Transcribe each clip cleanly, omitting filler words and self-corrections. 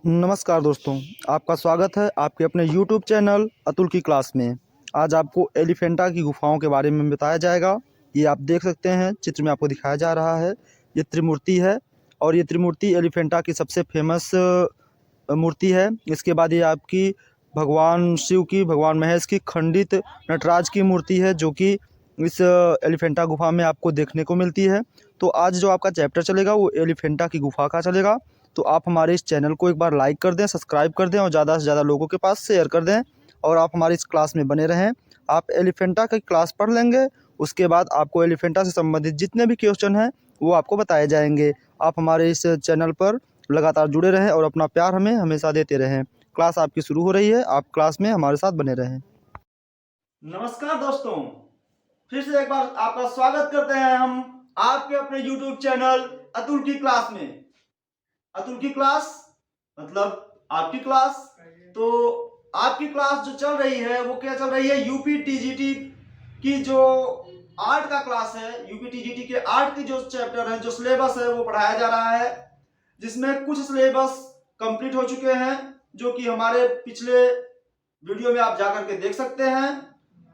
नमस्कार दोस्तों, आपका स्वागत है आपके अपने YouTube चैनल अतुल की क्लास में। आज आपको एलिफेंटा की गुफाओं के बारे में बताया जाएगा। ये आप देख सकते हैं, चित्र में आपको दिखाया जा रहा है। ये त्रिमूर्ति है और ये त्रिमूर्ति एलिफेंटा की सबसे फेमस मूर्ति है। इसके बाद ये आपकी भगवान शिव की, भगवान महेश की खंडित नटराज की मूर्ति है, जो कि इस एलिफेंटा गुफा में आपको देखने को मिलती है। तो आज जो आपका चैप्टर चलेगा वो एलिफेंटा की गुफा का चलेगा। तो आप हमारे इस चैनल को एक बार लाइक कर दें, सब्सक्राइब कर दें और ज़्यादा से ज़्यादा लोगों के पास शेयर कर दें। और आप हमारी इस क्लास में बने रहें। आप एलिफेंटा की क्लास पढ़ लेंगे, उसके बाद आपको एलिफेंटा से संबंधित जितने भी क्वेश्चन हैं वो आपको बताए जाएंगे। आप हमारे इस चैनल पर लगातार जुड़े रहें और अपना प्यार हमें हमेशा देते रहें। क्लास आपकी शुरू हो रही है, आप क्लास में हमारे साथ बने रहें। नमस्कार दोस्तों, फिर से एक बार आपका स्वागत करते हैं हम आपके अपने YouTube चैनल अतुल की क्लास में। अतुल की क्लास मतलब आपकी क्लास। तो आपकी क्लास जो चल रही है वो क्या चल रही है, यूपी टीजीटी की जो आर्ट का क्लास है। यूपी टीजीटी के आर्ट की जो चैप्टर है, जो सिलेबस है वो पढ़ाया जा रहा है, जिसमें कुछ सिलेबस कंप्लीट हो चुके हैं, जो कि हमारे पिछले वीडियो में आप जाकर के देख सकते हैं।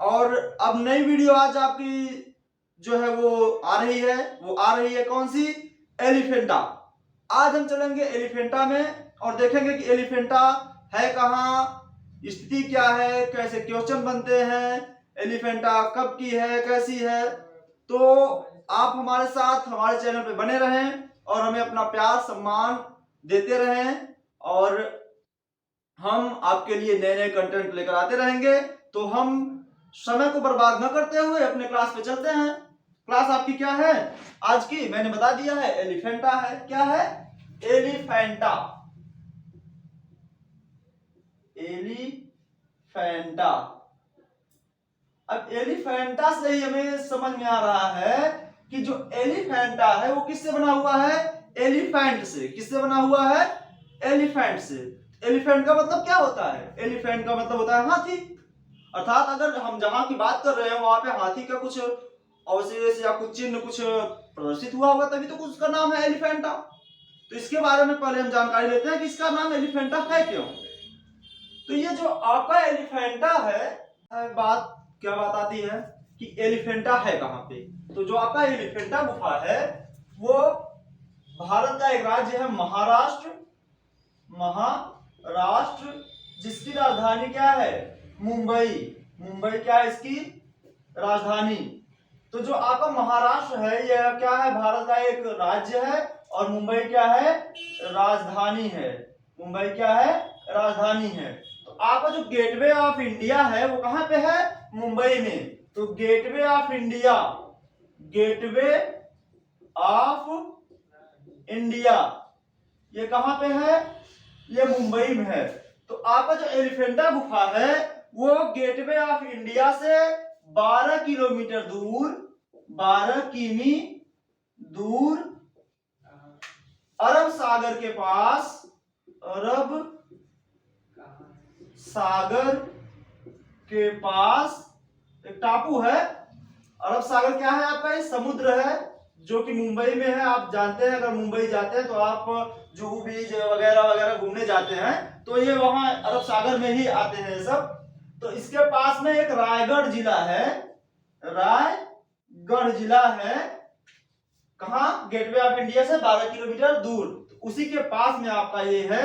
और अब नई वीडियो आज आपकी जो है वो आ रही है। वो आ रही है कौन सी? एलिफेंटा। आज हम चलेंगे एलिफेंटा में और देखेंगे कि एलिफेंटा है कहाँ, स्थिति क्या है, कैसे क्वेश्चन बनते हैं, एलिफेंटा कब की है, कैसी है। तो आप हमारे साथ हमारे चैनल पे बने रहें और हमें अपना प्यार सम्मान देते रहें, और हम आपके लिए नए नए कंटेंट लेकर आते रहेंगे। तो हम समय को बर्बाद न करते हुए अपने क्लास पे चलते हैं। क्लास आपकी क्या है आज की? मैंने बता दिया है, एलिफेंटा है। क्या है? एलिफेंटा। एलिफेंटा। अब एलिफेंटा से ही हमें समझ में आ रहा है कि जो एलिफेंटा है वो किससे बना हुआ है? एलिफेंट से। किससे बना हुआ है? एलिफेंट से। एलिफेंट का मतलब क्या होता है? एलिफेंट का मतलब होता है हाथी। अर्थात अगर हम जहां की बात कर रहे हैं वहां पे हाथी का कुछ अवशेष या कुछ चिन्ह कुछ प्रदर्शित हुआ होगा, तभी तो कुछ उसका नाम है एलिफेंटा। तो इसके बारे में पहले हम जानकारी लेते हैं कि इसका नाम एलिफेंटा है क्यों। तो ये जो आपका एलिफेंटा है, बात क्या बात आती है कि एलिफेंटा है कहां पे। तो जो आपका एलिफेंटा गुफा है वो भारत का एक राज्य है, महाराष्ट्र। महाराष्ट्र, जिसकी राजधानी क्या है? मुंबई। मुंबई क्या है इसकी राजधानी? तो जो आपका महाराष्ट्र है यह क्या है? भारत का एक राज्य है, और मुंबई क्या है? राजधानी है। मुंबई क्या है? राजधानी है। तो आपका जो गेटवे ऑफ इंडिया है वो कहां पे है? मुंबई में। तो gateway of India, gateway of India ये कहां पे है? ये मुंबई में है। तो आपका जो एलिफेंटा गुफा है वो गेटवे ऑफ इंडिया से 12 किलोमीटर दूर, 12 किमी दूर अरब सागर के पास, अरब सागर के पास एक टापू है। अरब सागर क्या है आपका? ये समुद्र है जो कि मुंबई में है। आप जानते हैं, अगर मुंबई जाते हैं तो आप जुहू बीच वगैरह वगैरह घूमने जाते हैं तो ये वहां अरब सागर में ही आते हैं सब। तो इसके पास में एक रायगढ़ जिला है। रायगढ़ जिला है कहां? गेटवे ऑफ इंडिया से 12 किलोमीटर दूर। तो उसी के पास में आपका ये है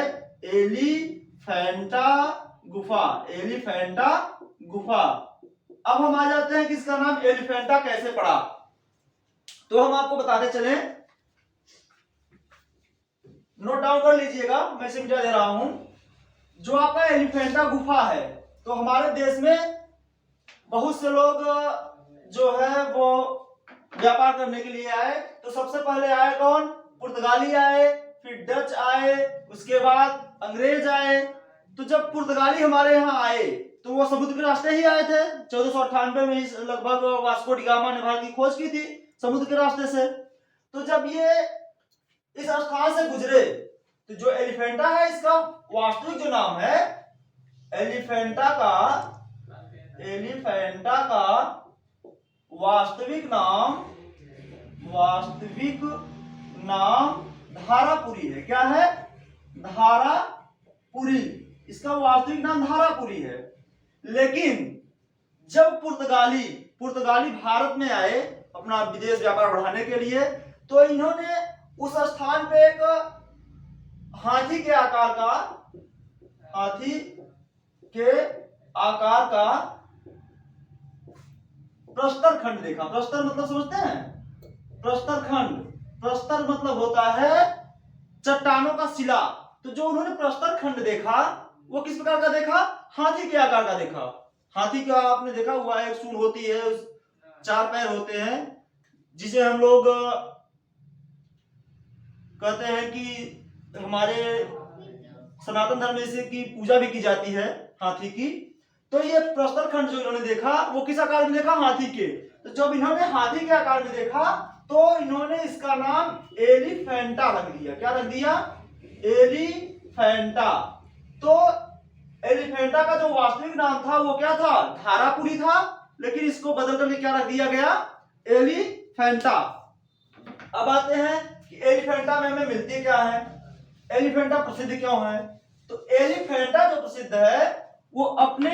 एलिफेंटा गुफा। एलिफेंटा गुफा। अब हम आ जाते हैं कि इसका नाम एलिफेंटा कैसे पड़ा। तो हम आपको बताते चले, नोट डाउन कर लीजिएगा, मैं इसे मिटा दे रहा हूं। जो आपका एलिफेंटा गुफा है, तो हमारे देश में बहुत से लोग जो है वो व्यापार करने के लिए आए। तो सबसे पहले आए कौन? पुर्तगाली आए, फिर डच आए, उसके बाद अंग्रेज आए। तो जब पुर्तगाली हमारे यहाँ आए तो वो समुद्र के रास्ते ही आए थे। 1498 में लगभग वास्को डी गामा ने भारत की खोज की थी समुद्र के रास्ते से। तो जब ये इस स्थान से गुजरे तो जो एलिफेंटा है इसका वास्तविक जो नाम है, एलिफेंटा का वास्तविक नाम धारापुरी है। क्या है? धारापुरी। पुरी, इसका वास्तविक नाम धारापुरी है। लेकिन जब पुर्तगाली भारत में आए अपना विदेश व्यापार बढ़ाने के लिए, तो इन्होंने उस स्थान पे एक हाथी के आकार का प्रस्तर खंड देखा। प्रस्तर मतलब समझते हैं? प्रस्तर खंड, प्रस्तर मतलब होता है चट्टानों का शिला। तो जो उन्होंने प्रस्तर खंड देखा वो किस प्रकार का देखा? हाथी के आकार का देखा। हाथी का आपने देखा हुआ है, सूंड होती है, 4 पैर होते हैं, जिसे हम लोग कहते हैं कि हमारे सनातन धर्म में इसे की पूजा भी की जाती है हाथी की। तो ये प्रस्तर खंड जो इन्होंने देखा वो किस आकार में देखा? हाथी के। तो जब इन्होंने हाथी के आकार में देखा तो इन्होंने इसका नाम एलिफेंटा रख दिया। क्या रख दिया? एलिफेंटा। तो एलिफेंटा का जो वास्तविक नाम था वो क्या था? धारापुरी था, लेकिन इसको बदल करके क्या रख दिया गया? एलिफेंटा। अब आते हैं कि एलिफेंटा में हमें मिलती क्या है, एलिफेंटा प्रसिद्ध क्यों है? तो एलिफेंटा जो प्रसिद्ध है वो अपने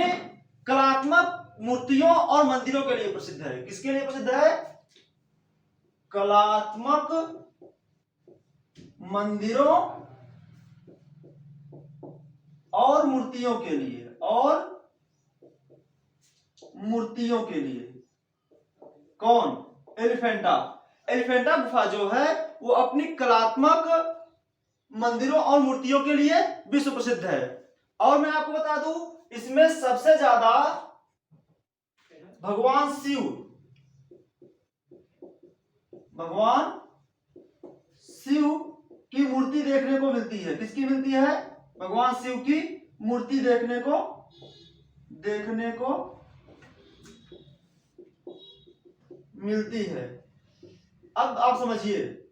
कलात्मक मूर्तियों और मंदिरों के लिए प्रसिद्ध है। किसके लिए प्रसिद्ध है? कलात्मक मंदिरों और मूर्तियों के लिए, कौन? एलिफेंटा। एलिफेंटा गुफा जो है वो अपनी कलात्मक मंदिरों और मूर्तियों के लिए विश्व प्रसिद्ध है। और मैं आपको बता दूं, इसमें सबसे ज्यादा भगवान शिव की मूर्ति देखने को मिलती है। किसकी मिलती है? भगवान शिव की मूर्ति देखने को मिलती है। अब आप समझिए,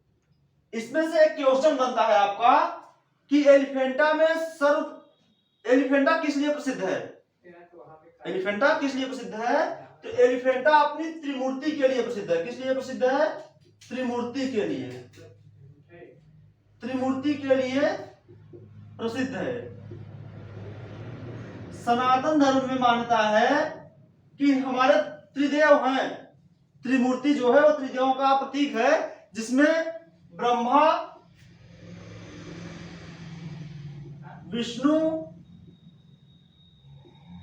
इसमें से एक क्वेश्चन बनता है आपका कि एलिफेंटा किस लिए प्रसिद्ध है? एलिफेंटा किस लिए प्रसिद्ध है? तो एलिफेंटा अपनी त्रिमूर्ति के लिए प्रसिद्ध है। किस लिए प्रसिद्ध है? त्रिमूर्ति के लिए प्रसिद्ध है। सनातन धर्म में मान्यता है कि हमारे त्रिदेव हैं। त्रिमूर्ति जो है वो त्रिदेवों का प्रतीक है, जिसमें ब्रह्मा, विष्णु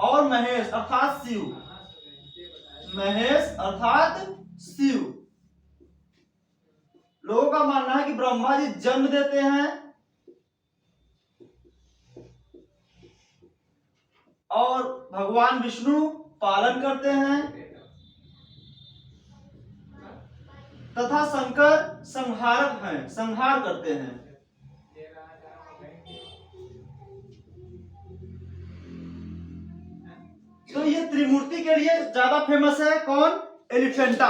और महेश अर्थात शिव। लोगों का मानना है कि ब्रह्मा जी जन्म देते हैं और भगवान विष्णु पालन करते हैं तथा शंकर संहार करते हैं। तो ये त्रिमूर्ति के लिए ज्यादा फेमस है। कौन? एलिफेंटा।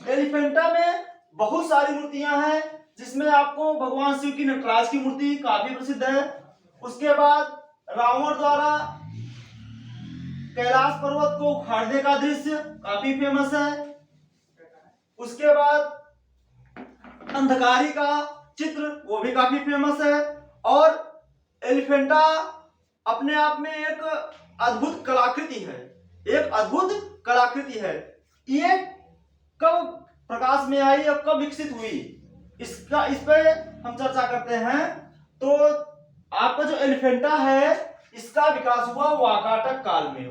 एलिफेंटा में बहुत सारी मूर्तियां हैं, जिसमें आपको भगवान शिव की नटराज की मूर्ति काफी प्रसिद्ध है। उसके बाद रावण द्वारा कैलाश पर्वत को उखाड़ने का दृश्य काफी फेमस है। उसके बाद अंधकारी का चित्र वो भी काफी फेमस है। और एलिफेंटा अपने आप में एक अद्भुत कलाकृति है। ये कब प्रकाश में आई और कब विकसित हुई, इस पे हम चर्चा करते हैं। तो आपका जो एलिफेंटा है इसका विकास हुआ वाकाटक काल में।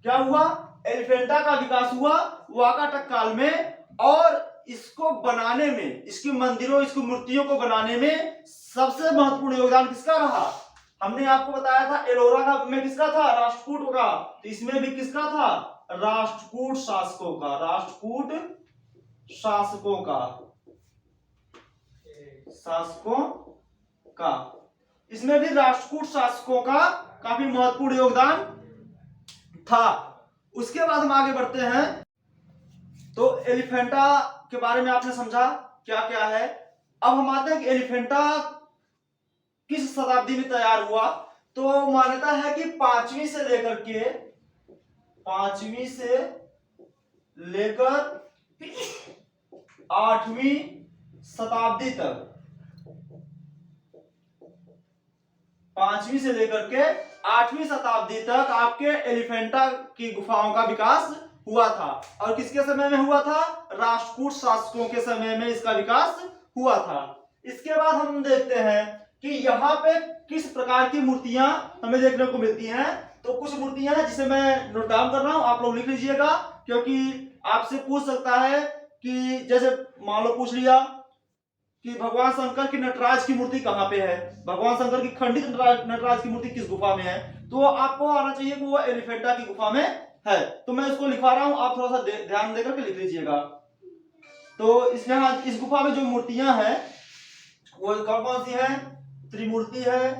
क्या हुआ? एलिफेंटा का विकास हुआ वाकाटक काल में। और इसको बनाने में, इसकी मंदिरों, इसकी मूर्तियों को बनाने में सबसे महत्वपूर्ण योगदान किसका रहा? हमने आपको बताया था एलोरा का में किसका था? राष्ट्रकूट का। तो इसमें भी किसका था? राष्ट्रकूट शासकों का। इसमें भी राष्ट्रकूट शासकों का काफी महत्वपूर्ण योगदान था। उसके बाद हम आगे बढ़ते हैं। तो एलिफेंटा के बारे में आपने समझा क्या क्या है। अब हम आते हैं कि एलिफेंटा किस शताब्दी में तैयार हुआ। तो मान्यता है कि 5वीं से लेकर 8वीं शताब्दी तक, 5वीं से लेकर के 8वीं शताब्दी तक आपके एलिफेंटा की गुफाओं का विकास हुआ था। और किसके समय में हुआ था? राष्ट्रकूट शासकों के समय में इसका विकास हुआ था। इसके बाद हम देखते हैं कि यहाँ पे किस प्रकार की मूर्तियां हमें देखने को मिलती हैं। तो कुछ मूर्तियां हैं जिसे मैं नोट डाउन कर रहा हूं, आप लोग लिख लीजिएगा, क्योंकि आपसे पूछ सकता है कि जैसे मान लो पूछ लिया कि भगवान शंकर की नटराज की मूर्ति कहाँ पे है, भगवान शंकर की खंडित नटराज की मूर्ति किस गुफा में है, तो आपको आना चाहिए कि वो एलिफेंटा की गुफा में है। तो मैं इसको लिखवा रहा हूं, आप थोड़ा सा ध्यान देकर के लिख लीजिएगा। तो इसमें इस गुफा में जो मूर्तियां हैं वो कौन कौन सी है? त्रिमूर्ति है,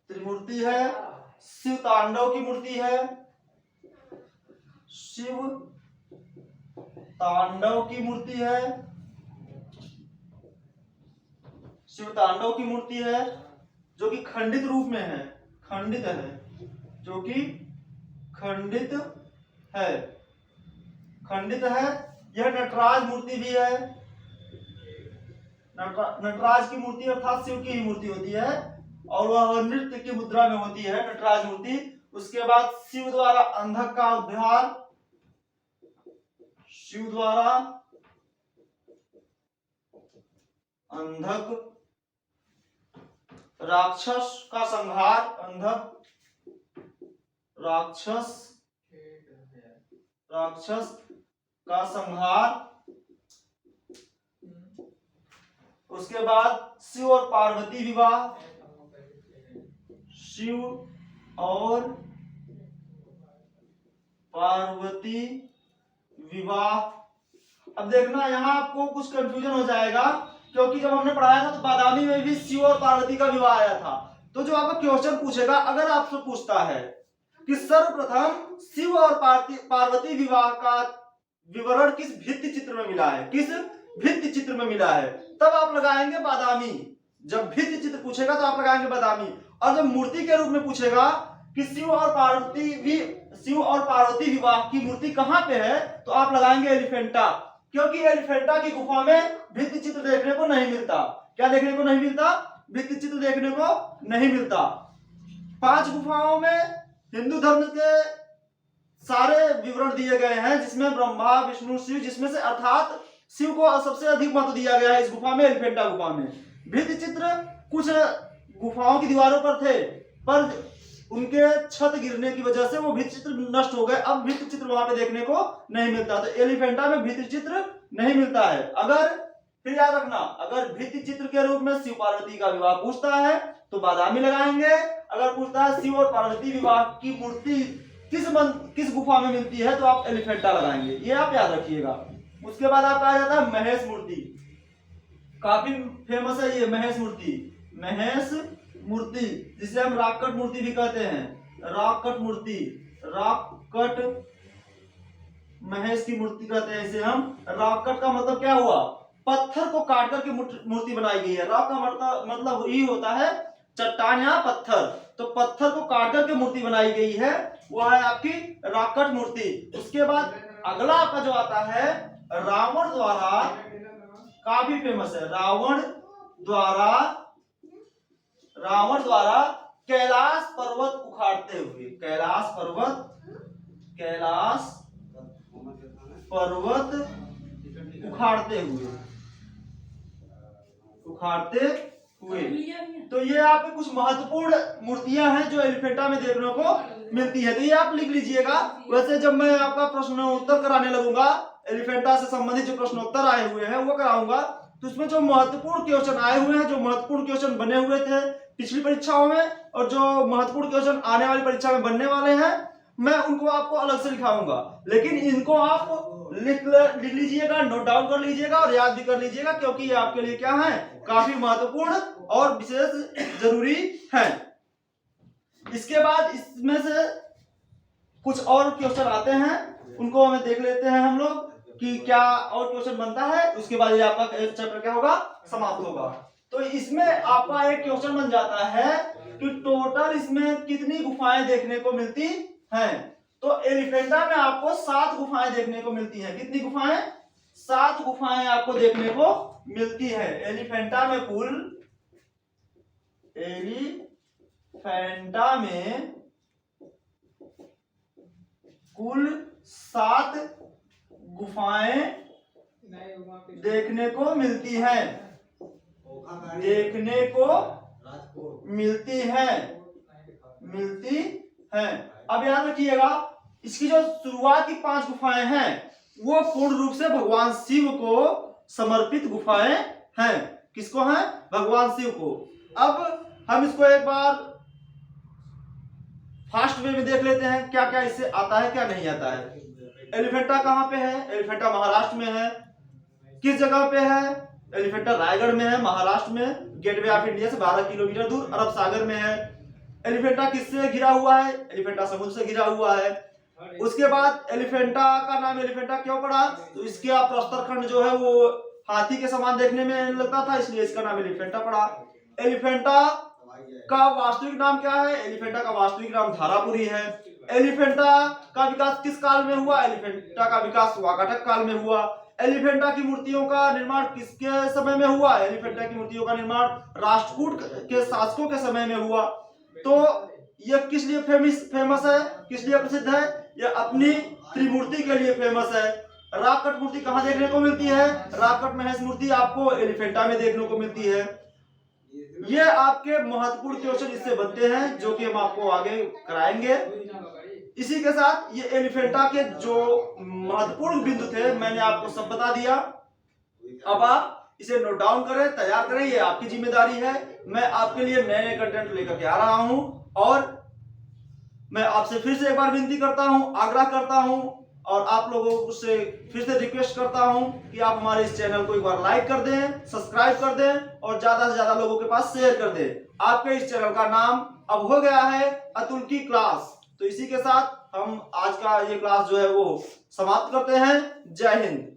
त्रिमूर्ति है, शिव तांडव की मूर्ति है, शिव तांडव की मूर्ति है, शिव तांडव की मूर्ति है जो कि खंडित रूप में है, खंडित है, जो कि खंडित है, खंडित है। यह नटराज मूर्ति भी है, नटराज की मूर्ति अर्थात शिव की ही मूर्ति होती है और वह नृत्य की मुद्रा में होती है, नटराज मूर्ति। उसके बाद शिव द्वारा अंधक का उद्धार, शिव द्वारा अंधक राक्षस का संहार, अंधक राक्षस का संहार। उसके बाद शिव और पार्वती विवाह, शिव और पार्वती विवाह। अब देखना यहाँ आपको कुछ कंफ्यूजन हो जाएगा, क्योंकि जब हमने पढ़ाया था तो बादामी में भी शिव और पार्वती का विवाह आया था। तो जो आपका क्वेश्चन पूछेगा, अगर आपसे पूछता है कि सर्वप्रथम शिव और पार्वती विवाह का विवरण किस भित्ति चित्र में मिला है, किस भित्ति चित्र में मिला है, तब आप लगाएंगे बादामी। जब भित्ति चित्र पूछेगा तो आप लगाएंगे बादामी। और जब मूर्ति के रूप में पूछेगा कि शिव और पार्वती विवाह की मूर्ति कहां पे है, तो आप लगाएंगे एलिफेंटा, क्योंकि एलिफेंटा की गुफा में भित्ति चित्र देखने को नहीं मिलता। क्या देखने को नहीं मिलता? भित्ति चित्र देखने को नहीं मिलता। 5 गुफाओं में हिंदू धर्म के सारे विवरण दिए गए हैं, जिसमें ब्रह्मा विष्णु शिव, जिसमें से अर्थात शिव को सबसे अधिक महत्व दिया गया है इस गुफा में, एलिफेंटा गुफा में। भित्ति चित्र कुछ गुफाओं की दीवारों पर थे, पर उनके छत गिरने की वजह से वो भित्ति चित्र नष्ट हो गए। अब भित्ति चित्र वहां पे देखने को नहीं मिलता, तो एलिफेंटा में भित्ति चित्र नहीं मिलता है। अगर फिर याद रखना, अगर भित्ति चित्र के रूप में शिव पार्वती का विवाह पूछता है तो बादामी लगाएंगे। अगर पूछता है शिव और पार्वती विवाह की मूर्ति किस गुफा में मिलती है, तो आप एलिफेंटा लगाएंगे, ये आप याद रखिएगा। उसके बाद आपका आ जाता है महेश मूर्ति, काफी फेमस है ये महेश मूर्ति। महेश मूर्ति जिसे हम रॉककट मूर्ति भी कहते हैं, रॉककट मूर्ति, रॉककट महेश की मूर्ति कहते हैं इसे हम। रॉककट का मतलब क्या हुआ? पत्थर को काट करके मूर्ति बनाई गई है। रॉक का मतलब ही होता है चट्टान या पत्थर, तो पत्थर को काट करके मूर्ति बनाई गई है, वो है आपकी रॉककट मूर्ति। उसके बाद अगला आपका जो आता है रावण द्वारा, काफी फेमस है, रावण द्वारा कैलाश पर्वत उखाड़ते हुए, कैलाश पर्वत उखाड़ते हुए। तो ये आपके कुछ महत्वपूर्ण मूर्तियां हैं जो एलिफेंटा में देखने को मिलती है, तो ये आप लिख लीजिएगा। वैसे जब मैं आपका प्रश्नोत्तर कराने लगूंगा, एलिफेंटा से संबंधित जो प्रश्नोत्तर आए हुए हैं वो कराऊंगा, तो उसमें जो महत्वपूर्ण क्वेश्चन आए हुए हैं, जो महत्वपूर्ण क्वेश्चन बने हुए थे पिछली परीक्षाओं में, और जो महत्वपूर्ण क्वेश्चन आने वाली परीक्षा में बनने वाले हैं, मैं उनको आपको अलग से लिखाऊंगा। लेकिन इनको आप लिख लीजिएगा, नोट डाउन कर लीजिएगा और याद भी कर लीजिएगा, क्योंकि ये आपके लिए क्या है, काफी महत्वपूर्ण और विशेष जरूरी है। इसके बाद इसमें से कुछ और क्वेश्चन आते हैं, उनको हमें देख लेते हैं हम लोग कि क्या और क्वेश्चन बनता है। उसके बाद ये आपका चैप्टर क्या होगा, समाप्त होगा। तो इसमें आपका एक क्वेश्चन बन जाता है कि टोटल इसमें कितनी गुफाएं देखने को मिलती हैं। तो तो एलिफेंटा में आपको 7 गुफाएं देखने को मिलती हैं। कितनी गुफाएं? 7 गुफाएं आपको देखने को मिलती है। एलिफेंटा में कुल 7 गुफाएं देखने को मिलती हैं। मिलती हैं। अब याद रखिएगा, इसकी जो शुरुआत की 5 गुफाएं हैं वो पूर्ण रूप से भगवान शिव को समर्पित गुफाएं हैं। किसको हैं? भगवान शिव को। अब हम इसको एक बार फास्ट वे में देख लेते हैं, क्या क्या इससे आता है, क्या नहीं आता है। एलिफेंटा कहाँ पे है? एलिफेंटा महाराष्ट्र में है। किस जगह पे है? एलिफेंटा रायगढ़ में है, महाराष्ट्र में। गेटवे ऑफ इंडिया से 12 किलोमीटर दूर अरब सागर में है। एलिफेंटा किससे घिरा हुआ है? एलिफेंटा समुद्र से घिरा हुआ है। उसके बाद एलिफेंटा का नाम एलिफेंटा क्यों पड़ा? तो इसके प्रस्तर खंड जो है वो हाथी के समान देखने में लगता था, इसलिए इसका नाम एलिफेंटा पड़ा। एलिफेंटा का वास्तविक नाम क्या है? एलिफेंटा का वास्तविक नाम धारापुरी है। एलिफेंटा का विकास किस काल में हुआ? एलिफेंटा का विकास वाकाटक काल में हुआ। एलिफेंटा की मूर्तियों का निर्माण किसके समय में हुआ? एलिफेंटा की मूर्तियों का निर्माण राष्ट्रकूट के शासकों के समय में हुआ। तो यह किस लिए फेमस है? किस लिए प्रसिद्ध है? यह अपनी त्रिमूर्ति के लिए फेमस है। राकट मूर्ति कहाँ देखने को मिलती है? राकट महेश मूर्ति आपको एलिफेंटा में देखने को मिलती है। ये आपके महत्वपूर्ण क्वेश्चन इससे बनते हैं, जो कि हम आपको आगे कराएंगे। इसी के साथ ये एलिफेंटा के जो महत्वपूर्ण बिंदु थे मैंने आपको सब बता दिया। अब आप इसे नोट डाउन करें, तैयार करें, ये आपकी जिम्मेदारी है। मैं आपके लिए नए नए कंटेंट लेकर के आ रहा हूं और मैं आपसे फिर से एक बार विनती करता हूं, आग्रह करता हूं और आप लोगों से फिर से रिक्वेस्ट करता हूं कि आप हमारे इस चैनल को एक बार लाइक कर दें, सब्सक्राइब कर दें और ज्यादा से ज्यादा लोगों के पास शेयर कर दें। आपके इस चैनल का नाम अब हो गया है अतुल की क्लास। तो इसी के साथ हम आज का ये क्लास जो है वो समाप्त करते हैं। जय हिंद।